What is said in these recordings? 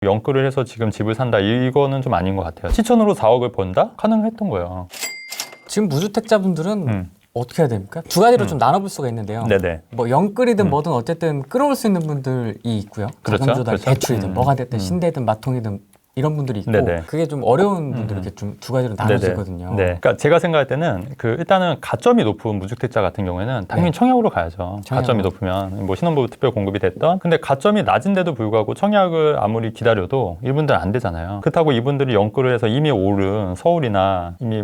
연끌을 해서 지금 집을 산다 이거는 좀 아닌 것 같아요. 시천으로 4억을 번다? 가능했던 거예요. 지금 무주택자분들은 어떻게 해야 됩니까? 두 가지로 좀 나눠볼 수가 있는데요. 네네. 뭐 연끌이든 뭐든 어쨌든 끌어올 수 있는 분들이 있고요. 그렇죠. 자금 조달, 그렇죠. 대출이든 뭐가 됐든 신대든 마통이든 이런 분들이 있고 네네. 그게 좀 어려운 분들이 이렇게 좀 두 가지로 나눠지거든요. 네. 그러니까 제가 생각할 때는 일단은 가점이 높은 무주택자 같은 경우에는 당연히 청약으로 가야죠. 가점이 높으면 뭐 신혼부부 특별 공급이 됐던. 근데 가점이 낮은데도 불구하고 청약을 아무리 기다려도 이분들은 안 되잖아요. 그렇다고 이분들이 연끌을 해서 이미 오른 서울이나 이미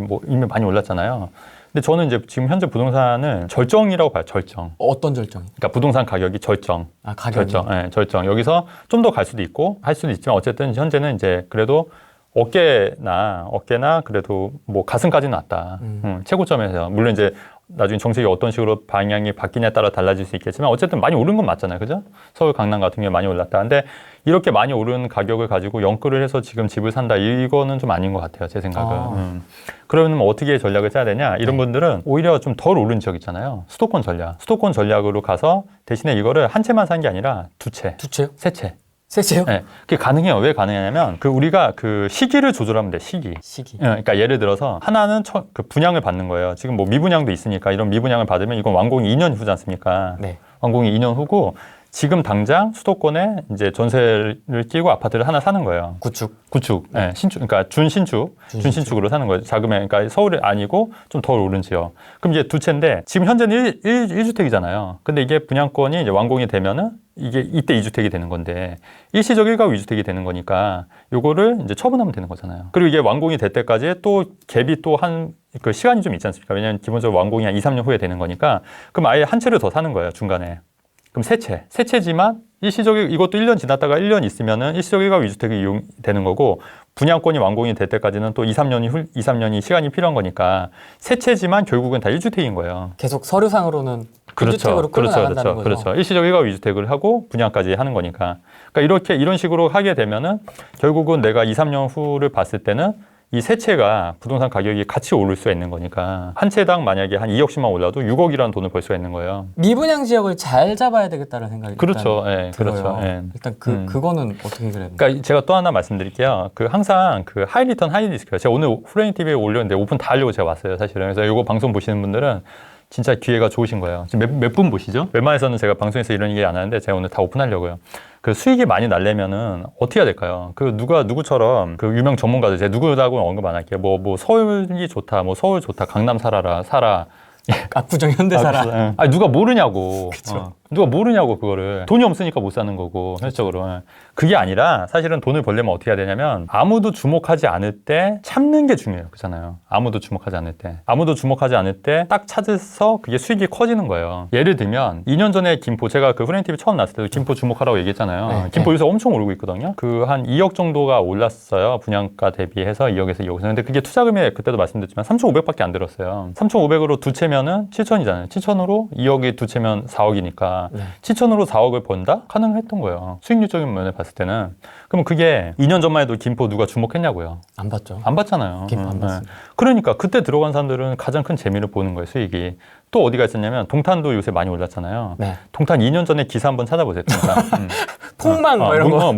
많이 올랐잖아요. 근데 저는 이제 지금 현재 부동산을 절정이라고 봐요. 절정. 어떤 절정이? 그러니까 부동산 가격이 절정. 아, 가격이? 절정. 네, 절정. 여기서 좀 더 갈 수도 있고 할 수도 있지만 어쨌든 현재는 이제 그래도 어깨나 그래도 뭐 가슴까지는 왔다. 최고점에서. 물론 이제 나중에 정책이 어떤 식으로 방향이 바뀌냐에 따라 달라질 수 있겠지만 어쨌든 많이 오른 건 맞잖아요. 그죠? 서울 강남 같은 경우에 많이 올랐다. 근데 이렇게 많이 오른 가격을 가지고 연끌을 해서 지금 집을 산다. 이거는 좀 아닌 것 같아요. 제 생각은. 그러면 어떻게 전략을 짜야 되냐? 이런 분들은 오히려 좀 덜 오른 지역 있잖아요. 수도권 전략. 수도권 전략으로 가서 대신에 이거를 한 채만 산 게 아니라 두 채. 두 채요? 세 채. 세 채요? 네, 그게 가능해요. 왜 가능하냐면 우리가 시기를 조절하면 돼. 시기. 그러니까 예를 들어서 하나는 분양을 받는 거예요. 지금 뭐 미분양도 있으니까 이런 미분양을 받으면 이건 완공이 2년 후지 않습니까? 네. 완공이 2년 후고 지금 당장 수도권에 이제 전세를 끼고 아파트를 하나 사는 거예요. 구축. 네, 신축. 그러니까 준신축으로 사는 거예요. 자금에. 그러니까 서울이 아니고 좀 덜 오른 지역. 그럼 이제 두 채인데 지금 현재는 1주택이잖아요. 근데 이게 분양권이 이제 완공이 되면은 이게 이때 2주택이 되는 건데 일시적 1가구 2주택이 되는 거니까 요거를 이제 처분하면 되는 거잖아요. 그리고 이게 완공이 될 때까지 또 갭이 또 시간이 좀 있지 않습니까? 왜냐하면 기본적으로 완공이 한 2, 3년 후에 되는 거니까 그럼 아예 한 채를 더 사는 거예요. 중간에. 그럼 세 채지만 이것도 1년 지났다가 1년 있으면은 일시적 1가구 2주택이 이용되는 거고 분양권이 완공이 될 때까지는 또 2, 3년이 시간이 필요한 거니까 세 채지만 결국은 다 1주택인 거예요. 계속 서류상으로는 1주택으로 끌어나간다는 거죠. 그렇죠. 일시적 1가구 2주택을 하고 분양까지 하는 거니까. 그러니까 이런 식으로 하게 되면은 결국은 내가 2, 3년 후를 봤을 때는 이 세 채가 부동산 가격이 같이 오를 수가 있는 거니까 한 채당 만약에 한 2억씩만 올라도 6억이라는 돈을 벌 수가 있는 거예요. 미분양 지역을 잘 잡아야 되겠다는 생각이 그렇죠. 일단 들어요. 그렇죠. 예. 일단 그거는 어떻게 그래야 돼요? 그러니까 제가 또 하나 말씀드릴게요. 항상 하이 리턴 하이 리스크요. 제가 오늘 후레인 TV에 올렸는데 오픈 다 하려고 제가 왔어요, 사실은. 그래서 이거 방송 보시는 분들은 진짜 기회가 좋으신 거예요. 지금 몇 분 보시죠? 웬만해서는 제가 방송에서 이런 얘기 안 하는데 제가 오늘 다 오픈하려고요. 수익이 많이 날려면은 어떻게 해야 될까요? 누구처럼 유명 전문가들, 제가 누구라고는 언급 안 할게요. 뭐 서울이 좋다, 뭐 서울 좋다, 강남 살아. 압구정 현대 살아. 아니, 누가 모르냐고. 그쵸. 누가 모르냐고, 그거를. 돈이 없으니까 못 사는 거고, 현실적으로. 그게 아니라 사실은 돈을 벌려면 어떻게 해야 되냐면 아무도 주목하지 않을 때 참는 게 중요해요. 그렇잖아요. 아무도 주목하지 않을 때 딱 찾아서 그게 수익이 커지는 거예요. 예를 들면 2년 전에 김포, 제가 후레인 TV 처음 나왔을 때도 김포 주목하라고 얘기했잖아요. 네, 김포 요새 엄청 오르고 있거든요. 한 2억 정도가 올랐어요. 분양가 대비해서 2억에서 2억에서. 근데 그게 투자금이 그때도 말씀드렸지만 3,500밖에 안 들었어요. 3,500으로 두 채면은 7천이잖아요. 7천으로 2억이 두 채면 4억이니까. 7천으로 4억을 번다? 가능했던 거예요. 수익률적인 면에 봤을 때는. 그럼 그게 2년 전만 해도 김포 누가 주목했냐고요? 안 봤죠. 안 봤잖아요. 김포 안 봤어요. 그러니까 그때 들어간 사람들은 가장 큰 재미를 보는 거예요, 수익이. 또 어디가 있었냐면 동탄도 요새 많이 올랐잖아요. 네. 동탄 2년 전에 기사 한번 찾아보세요. 동탄. 폭망 뭐 이런 거.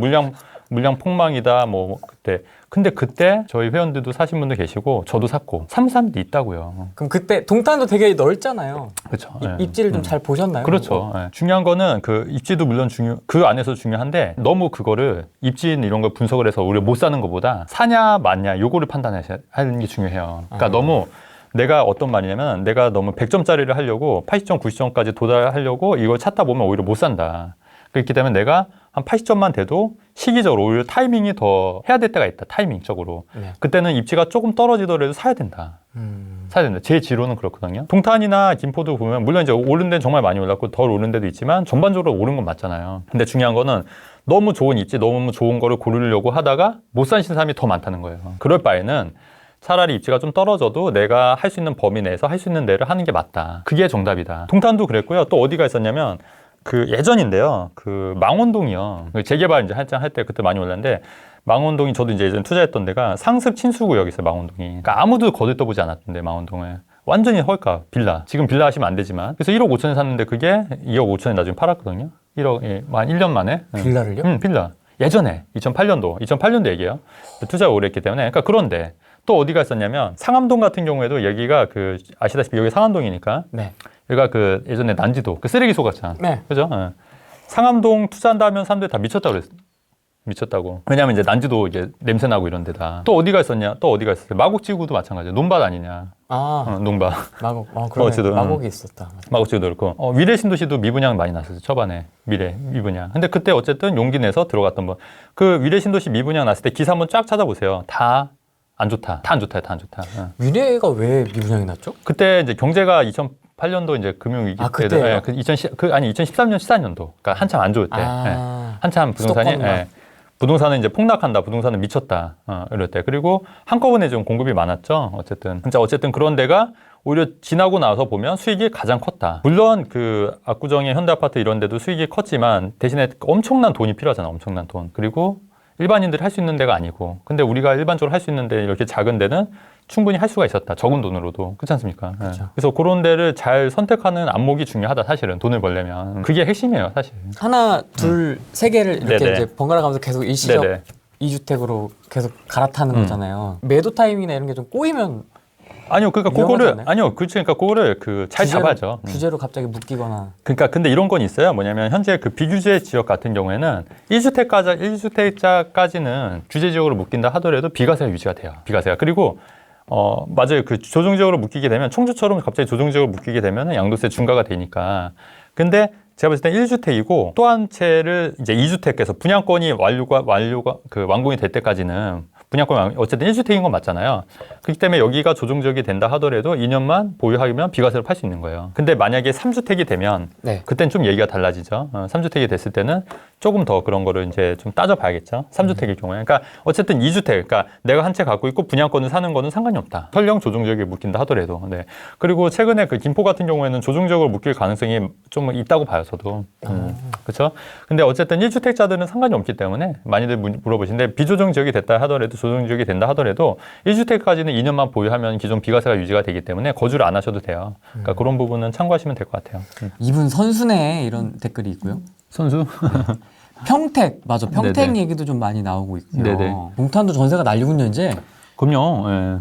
물량 폭망이다 그때. 근데 그때 저희 회원들도 사신 분들 계시고 저도 샀고 사람도 있다고요. 그럼 그때 동탄도 되게 넓잖아요. 그렇죠. 입지를 좀 잘 보셨나요? 그렇죠. 중요한 거는 입지도 물론 그 안에서 중요한데 너무 그거를 입지 이런 걸 분석을 해서 우리가 못 사는 것보다 사냐 맞냐 요거를 판단하는 게 중요해요. 그러니까 너무 내가 어떤 말이냐면 내가 너무 100점짜리를 하려고 80점, 90점까지 도달하려고 이걸 찾다 보면 오히려 못 산다. 그렇기 때문에 내가 한 80점만 돼도 시기적으로 오히려 타이밍이 더 해야 될 때가 있다. 타이밍적으로. 네. 그때는 입지가 조금 떨어지더라도 사야 된다. 사야 된다. 제 지로는 그렇거든요. 동탄이나 김포도 보면 물론 이제 오른 데는 정말 많이 올랐고 덜 오른 데도 있지만 전반적으로 오른 건 맞잖아요. 근데 중요한 거는 너무 좋은 입지, 너무 좋은 거를 고르려고 하다가 못 사신 사람이 더 많다는 거예요. 그럴 바에는 차라리 입지가 좀 떨어져도 내가 할 수 있는 범위 내에서 할 수 있는 데를 하는 게 맞다. 그게 정답이다. 동탄도 그랬고요. 또 어디가 있었냐면 예전인데요. 망원동이요. 재개발 이제 한창 할 때 그때 많이 올랐는데 망원동이 저도 이제 예전에 투자했던 데가 상습 친수구역이 있어요. 망원동이. 그러니까 아무도 거들떠보지 않았던데 망원동을. 완전히 헐값 빌라. 지금 빌라 하시면 안 되지만. 그래서 1억 5천에 샀는데 그게 2억 5천에 나중에 팔았거든요. 1억, 한 1년 만에. 빌라를요? 빌라. 예전에 2008년도 얘기예요. 투자가 오래 했기 때문에. 그러니까 그런데 또 어디가 있었냐면 상암동 같은 경우에도 여기가 그 아시다시피 여기 상암동이니까 네. 여기가 그 예전에 난지도 그 쓰레기 속았잖아. 네. 그죠? 예. 상암동 투자한다 하면 사람들이 다 미쳤다고 그랬어. 미쳤다고. 왜냐면 이제 난지도 이제 냄새 나고 이런 데다. 또 어디가 있었냐? 또 어디가 있었어요? 마곡지구도 마찬가지야. 논밭 아니냐? 논밭. 마곡. 그러네. 어쨌든, 마곡이 있었다. 마곡지구도 그렇고. 미래 신도시도 미분양 많이 났었어요. 초반에. 미분양. 근데 그때 어쨌든 용기 내서 들어갔던 뭐. 그 미래 신도시 미분양 났을 때 기사 한번 쫙 찾아보세요. 다 안 좋다. 다 안 좋다. 미래가 왜 미분양이 났죠? 그때 이제 경제가 2008년도 이제 금융위기 그때요? 예, 2013년, 14년도. 그러니까 한참 안 좋을 때. 예. 한참 부동산이 부동산은 이제 폭락한다. 부동산은 미쳤다. 이럴 때. 그리고 한꺼번에 좀 공급이 많았죠. 어쨌든 그런 데가 오히려 지나고 나서 보면 수익이 가장 컸다. 물론 그 압구정의 현대아파트 이런 데도 수익이 컸지만 대신에 엄청난 돈이 필요하잖아. 엄청난 돈. 그리고 일반인들이 할 수 있는 데가 아니고. 근데 우리가 일반적으로 할 수 있는 데 이렇게 작은 데는 충분히 할 수가 있었다. 적은 돈으로도. 그렇지 않습니까? 그렇죠. 예. 그래서 그런 데를 잘 선택하는 안목이 중요하다. 사실은 돈을 벌려면. 그게 핵심이에요. 사실. 하나, 둘, 세 개를 이렇게 네네. 이제 번갈아 가면서 계속 일시적 네네. 2주택으로 계속 갈아타는 거잖아요. 매도 타이밍이나 이런 게 좀 꼬이면 아니요, 그러니까 위험하지 않나요? 그거를 잘 잡아야죠. 규제로 갑자기 묶이거나. 그러니까 근데 이런 건 있어요. 뭐냐면 현재 그 비규제 지역 같은 경우에는 1주택자까지는 규제 지역으로 묶인다 하더라도 비과세가 유지가 돼요. 비과세가. 그리고 맞아요. 그 조정지역으로 묶이게 되면 청주처럼 갑자기 조정지역으로 묶이게 되면 양도세 중과가 되니까. 근데 제가 봤을 때 1주택이고 또 한 채를 이제 2주택에서 분양권이 완공이 될 때까지는 분양권 어쨌든 1주택인 건 맞잖아요. 그렇기 때문에 여기가 조정지역이 된다 하더라도 2년만 보유하면 비과세로 팔 수 있는 거예요. 근데 만약에 3주택이 되면 그땐 좀 얘기가 달라지죠. 3주택이 됐을 때는 조금 더 그런 거를 이제 좀 따져봐야겠죠. 3주택일 경우에. 그러니까 어쨌든 2주택, 그러니까 내가 한 채 갖고 있고 분양권을 사는 거는 상관이 없다. 설령 조정지역에 묶인다 하더라도. 네. 그리고 최근에 그 김포 같은 경우에는 조정지역으로 묶일 가능성이 좀 있다고 봐요, 저도. 그렇죠? 근데 어쨌든 1주택자들은 상관이 없기 때문에 많이들 물어보시는데 비조정 지역이 됐다 하더라도 조정 지역이 된다 하더라도 1주택까지는 2년만 보유하면 기존 비과세가 유지가 되기 때문에 거주를 안 하셔도 돼요. 그러니까 그런 부분은 참고하시면 될 것 같아요. 이분 선수네 이런 댓글이 있고요. 선수? 평택, 맞아. 평택 네네. 얘기도 좀 많이 나오고 있고요. 네네. 동탄도 전세가 난리군요, 이제. 그럼요. 예.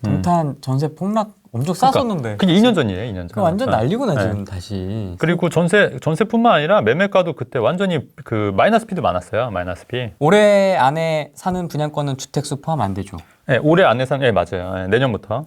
동탄 전세 폭락 엄청 쌌었는데. 그게 2년 전이에요, 2년 전. 그 완전 난리구나, 네. 지금 다시. 그리고 전세뿐만 아니라 매매가도 그때 완전히 그 마이너스 피도 많았어요. 마이너스 피. 올해 안에 사는 분양권은 주택수 포함 안 되죠. 네, 올해 안에 사는, 맞아요. 네, 내년부터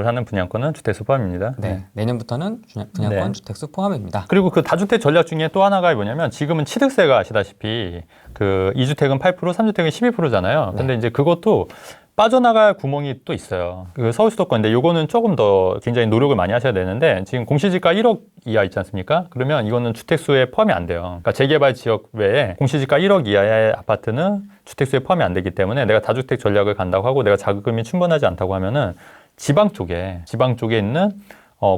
사는 분양권은 주택수 포함입니다. 네. 내년부터는 분양권 네. 주택수 포함입니다. 그리고 그 다주택 전략 중에 또 하나가 뭐냐면 지금은 취득세가 아시다시피 그 2주택은 8%, 3주택은 12%잖아요. 근데 이제 그것도 빠져나갈 구멍이 또 있어요. 그 서울 수도권인데 요거는 조금 더 굉장히 노력을 많이 하셔야 되는데 지금 공시지가 1억 이하 있지 않습니까? 그러면 이거는 주택수에 포함이 안 돼요. 그러니까 재개발 지역 외에 공시지가 1억 이하의 아파트는 주택수에 포함이 안 되기 때문에 내가 다주택 전략을 간다고 하고 내가 자금이 충분하지 않다고 하면은 지방 쪽에 있는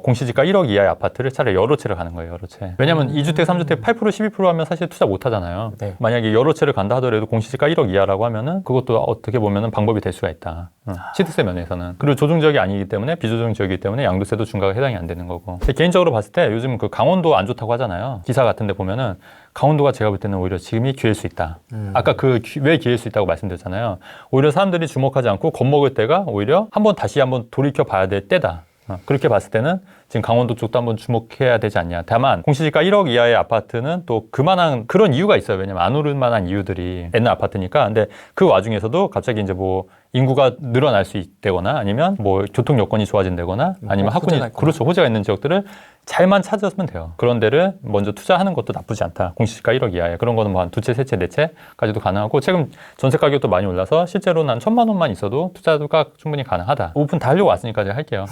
공시지가 1억 이하의 아파트를 차라리 여러 채를 가는 거예요, 여러 채. 왜냐면 2주택, 3주택 8%, 12% 하면 사실 투자 못 하잖아요. 네. 만약에 여러 채를 간다 하더라도 공시지가 1억 이하라고 하면은 그것도 어떻게 보면은 방법이 될 수가 있다. 취득세 면에서는. 그리고 조정지역이 아니기 때문에 비조정 지역이기 때문에 양도세도 중과가 해당이 안 되는 거고. 근데 개인적으로 봤을 때 요즘 그 강원도 안 좋다고 하잖아요. 기사 같은 데 보면은 강원도가 제가 볼 때는 오히려 지금이 기회일 수 있다. 아까 왜 기회일 수 있다고 말씀드렸잖아요. 오히려 사람들이 주목하지 않고 겁먹을 때가 오히려 다시 한번 돌이켜 봐야 될 때다. 그렇게 봤을 때는 지금 강원도 쪽도 한번 주목해야 되지 않냐. 다만 공시지가 1억 이하의 아파트는 또 그만한 그런 이유가 있어요. 왜냐면 안 오를 만한 이유들이 옛날 아파트니까. 근데 그 와중에서도 갑자기 이제 뭐 인구가 늘어날 수 있다거나 아니면 뭐 교통 여건이 좋아진다거나 아니면 호재가 있는 지역들을 잘만 찾았으면 돼요. 그런 데를 먼저 투자하는 것도 나쁘지 않다. 공시지가 1억 이하에. 그런 거는 뭐 한 2채, 3채, 4채까지도 가능하고 최근 전세 가격도 많이 올라서 실제로는 한 1,000만 원만 있어도 투자가 충분히 가능하다. 오픈 다 하려고 왔으니까 제가 할게요.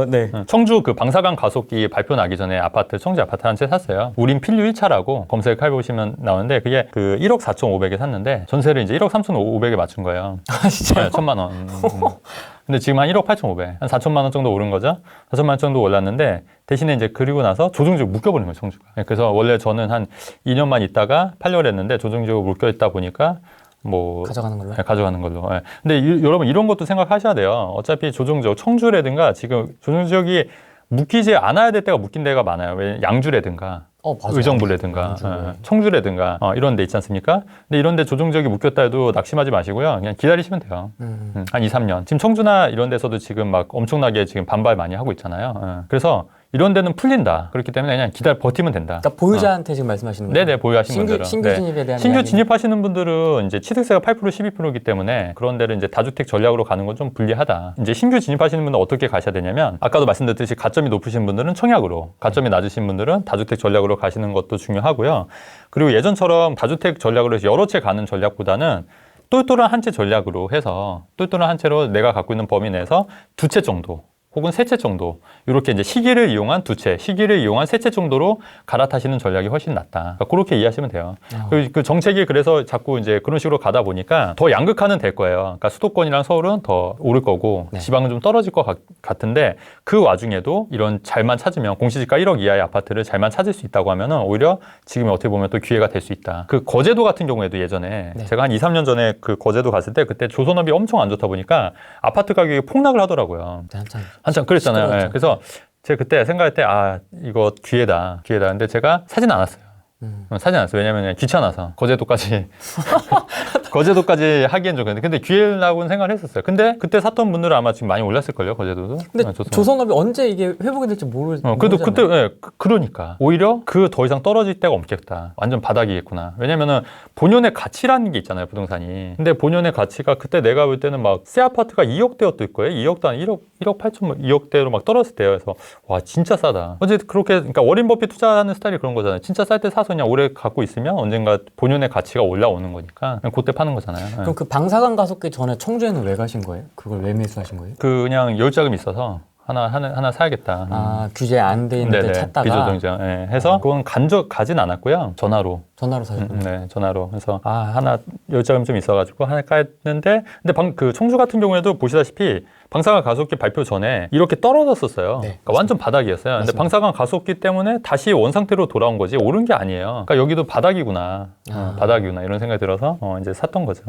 네. 청주 그 방사강 가속기 발표 나기 전에 청주 아파트 한 채 샀어요. 우린 필류 1차라고 검색해보시면 나오는데 그게 그 1억 4,500에 샀는데 전세를 이제 1억 3,500에 맞춘 거예요. 아, 진짜요? 1,000만 원. 근데 지금 한 1억 8,500. 한 4천만 원 정도 오른 거죠. 4천만 원 정도 올랐는데 대신에 이제 그리고 나서 조정지역 묶여버린 거예요, 청주가. 그래서 원래 저는 한 2년만 있다가 팔려고 했는데 조정지역으로 묶여있다 보니까 가져가는 걸로? 네, 가져가는 걸로. 네. 근데 여러분 이런 것도 생각하셔야 돼요. 어차피 조정지역, 청주라든가 지금 조정지역이 묶이지 않아야 될 때가 묶인 데가 많아요. 왜 양주라든가 맞아. 의정부라든가 청주라든가 이런 데 있지 않습니까? 근데 이런 데 조정지역이 묶였다 해도 낙심하지 마시고요. 그냥 기다리시면 돼요. 한 2, 3년. 지금 청주나 이런 데서도 지금 막 엄청나게 지금 반발 많이 하고 있잖아요. 그래서 이런 데는 풀린다. 그렇기 때문에 그냥 버티면 된다. 그러니까 보유자한테 지금 말씀하시는 거예요? 네네, 보유하신 분들은. 신규 진입에 대한 신규 이야기는? 진입하시는 분들은 이제 취득세가 8%, 12%이기 때문에 그런 데를 이제 다주택 전략으로 가는 건 좀 불리하다. 이제 신규 진입하시는 분들은 어떻게 가셔야 되냐면 아까도 말씀드렸듯이 가점이 높으신 분들은 청약으로, 가점이 낮으신 분들은 다주택 전략으로 가시는 것도 중요하고요. 그리고 예전처럼 다주택 전략으로 해서 여러 채 가는 전략보다는 똘똘한 한 채 전략으로 해서 똘똘한 한 채로 내가 갖고 있는 범위 내에서 2채 정도 혹은 3채 정도 이렇게 이제 시기를 이용한 2채, 시기를 이용한 3채 정도로 갈아타시는 전략이 훨씬 낫다. 그러니까 그렇게 이해하시면 돼요. 그 정책이 그래서 자꾸 이제 그런 식으로 가다 보니까 더 양극화는 될 거예요. 그러니까 수도권이랑 서울은 더 오를 거고 지방은 좀 떨어질 것 같은데 그 와중에도 이런 잘만 찾으면 공시지가 1억 이하의 아파트를 잘만 찾을 수 있다고 하면은 오히려 지금 어떻게 보면 또 기회가 될 수 있다. 그 거제도 같은 경우에도 예전에 제가 한 2, 3년 전에 그 거제도 갔을 때 그때 조선업이 엄청 안 좋다 보니까 아파트 가격이 폭락을 하더라고요. 한참 그랬잖아요. 그래서 제가 그때 생각할 때 이거 기회다. 근데 제가 사진 않았어요. 사진 않았어요. 왜냐면 그냥 귀찮아서 거제도까지 하기엔 좀 그런데 근데 기회라고는 생각을 했었어요. 근데 그때 샀던 분들은 아마 지금 많이 올랐을걸요. 거제도도. 근데 조선업이 언제 이게 회복이 될지 그래도 그때 그러니까 오히려 그 더 이상 떨어질 데가 없겠다. 완전 바닥이겠구나. 왜냐면은 본연의 가치라는 게 있잖아요. 부동산이. 근데 본연의 가치가 그때 내가 볼 때는 막 새 아파트가 2억대였을 거예요. 2억도 한 1억 8천 2억대로 막 떨어졌을 때요. 그래서 와 진짜 싸다. 어제 그렇게 그러니까 워렌 버핏 투자하는 스타일이 그런 거잖아요. 진짜 쌀 때 사서 그냥 오래 갖고 있으면 언젠가 본연의 가치가 올라오는 거니까 그냥 그때 파는 거잖아요. 그럼 그 방사관 가속기 전에 청주에는 왜 가신 거예요? 그걸 왜 매수하신 거예요? 그냥 여유자금이 있어서 하나 사야겠다. 규제 안 돼 있는 데 찾다가 비조정자 해서 그건 가진 않았고요. 전화로 사셨군요. 네, 전화로. 그래서 하나 여유자금 좀 있어가지고 하나 까였는데 근데 그 청주 같은 경우에도 보시다시피 방사관 가속기 발표 전에 이렇게 떨어졌었어요. 그러니까 완전 바닥이었어요. 근데 방사관 가속기 때문에 다시 원상태로 돌아온 거지 오른 게 아니에요. 그러니까 여기도 바닥이구나. 바닥이구나 이런 생각이 들어서 이제 샀던 거죠.